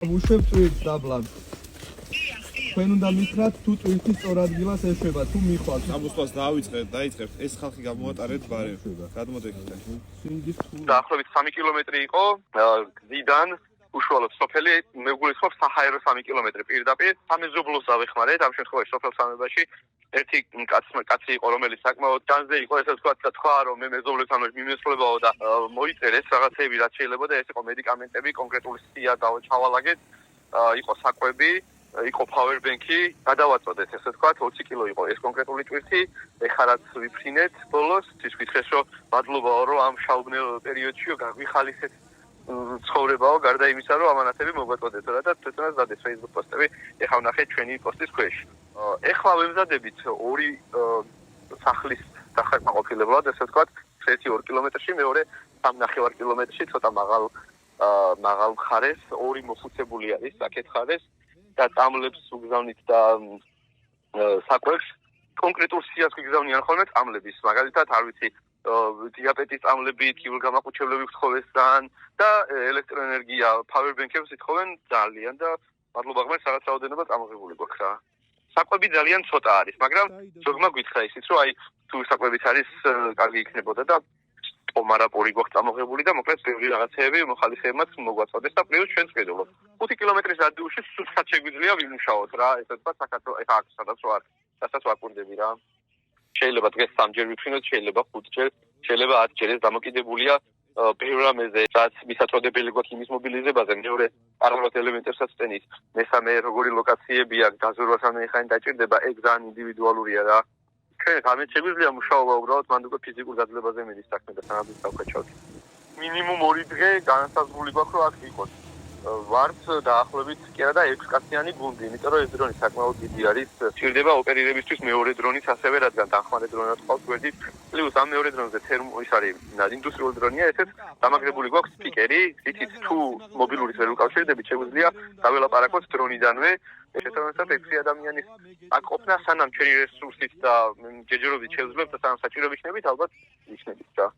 უშვებ წვირს დაბლად. თქვენ უნდა მითხრათ თუ წვირთი სწორ ადგილას ეშვება, თუ მიხვალთ. ამბოსტას დაიწყებთ, ეს ხალხი გამოვატარეთ ბარემ. გადმოდეკით. დაახლოებით 3 კილომეტრი იყო გზიდან უშუალოდ სოფელი, მე გულისხმობ საჰაერო 3 კილომეტრი პირდაპირ. სამეზობლოს დავეხმარეთ, ამ შემთხვევაში სოფელ სამებაში ერთი კაცი იყო, რომელიც საკმაოდ განზე იყო, ესე ვთქვათ, და თქვა, რომ მე მეზობლებთან მიმესვლებაო და მოიწერეს რაღაცეები, რაც შეიძლება და ეს იყო მედიკამენტები, კონკრეტული სია ჩავალაგეთ, იყო საკვები, იყო power bank-ი, გადავაწოდეთ, ესე ვთქვათ, 20 კილო იყო ეს კონკრეტული ტვირთი, ეხლა რაც ვიფრინეთ ბოლოს, ის გითხრეს, რომ მადლობაო, რომ ამ შაუბნელ პერიოდში გაგვიხალისეთ ცხოვრებაო, გარდა იმისა, რომ ამანათები მოგვაწოდეთ და თვითონაც დადეს Facebook პოსტები, ეხლა ვნახეთ ჩვენი პოსტის ქვეშ. ეხლა ვემზადებით ორი სახლის დასაკმაყოფილებლად, ესე ვთქვათ, ერთი 2 კილომეტრში, მეორე 3.5 კილომეტრში, ცოტა მაღალ მხარეს, ორი მოფუცებული არის აქეთ ხარეს და წამლებს უგზავნით და საკვებს. კონკრეტულ სიას გვიგზავნიან ხოლმე წამლების, მაგალითად, არ ვიცი, დიაბეტის წამლები, ტკივილგამაყუჩებლები გთხოვესთან და ელექტროენერგია, power bank-ებს ითხოვენ ძალიან და მადლობა ღმერთს, რაღაც რაოდენობა წამოღებული გვაქვს რა. საკვები ძალიან ცოტა არის, მაგრამ ზოგმა გითხრა ისიც, რომ აი თუ საკვებიც არის, კარგი იქნებოდა და პომარაპური გვაქვს წამოღებული და მოკლედ ბევრი რაღაცეები მოხალისეებმაც მოგვაწოდეს და პლუს ჩვენც ვხედულობ. 5 კილომეტრის რადიუსში სულსაც შეგვიძლია ვიმუშაოთ რა, ესე ვთქვათ, საქართველოს ეხა აქ სადაც ვარ, რასაც ვაკვირდები რა. შეიძლება დღეს 3-ჯერ ვიფრინოთ, შეიძლება 5-ჯერ, შეიძლება 10-ჯერ, ეს დამოკიდებულია ბევრ რამეზე, რაც მისაწოდებელი გვაქვს იმის მობილიზებაზე, მეორე პარალელურად ელემენტებსაც წენით, მესამე როგორი ლოკაციები აქვს, დაზვერვას ამენიხანი დაჭირდება, ეგ ძალიან ინდივიდუალურია რა. ჩვენ ამით შეგვიძლია მუშაობა უბრალოდ მანდ უკვე ფიზიკურ დაძლებაზე მიდის საქმე და სანამ დავხეჩავთ. მინიმუმ 2 დღე განსაზღვრული გვაქვს რომ აქ ვიყოთ. ვართ დაახლოებით კი არა და 6 კაციანი გუნდი, იმიტომ რომ ეს დრონი საკმაოდ დიდი არის. სჭირდება ოპერირებისთვის მეორე დრონის ასევე, რადგან დახმარე დრონად ყავს გვერდით. პლუს ამ მეორე დრონზე ის არის ინდუსტრიული დრონია, ესეც დამაგრებული გვაქვს სპიკერი, იცით თუ მობილურით ვერ უკავშირდებით, შეგვიძლია დაველაპარაკოთ დრონიდანვე. შესაბამისად 6 ადამიანის აქ ყოფნა სანამ ჩვენი რესურსით და ჯეჯერობით შევძლებთ და სანამ საჭიროები იქნებით, ალბათ იქნებით რა.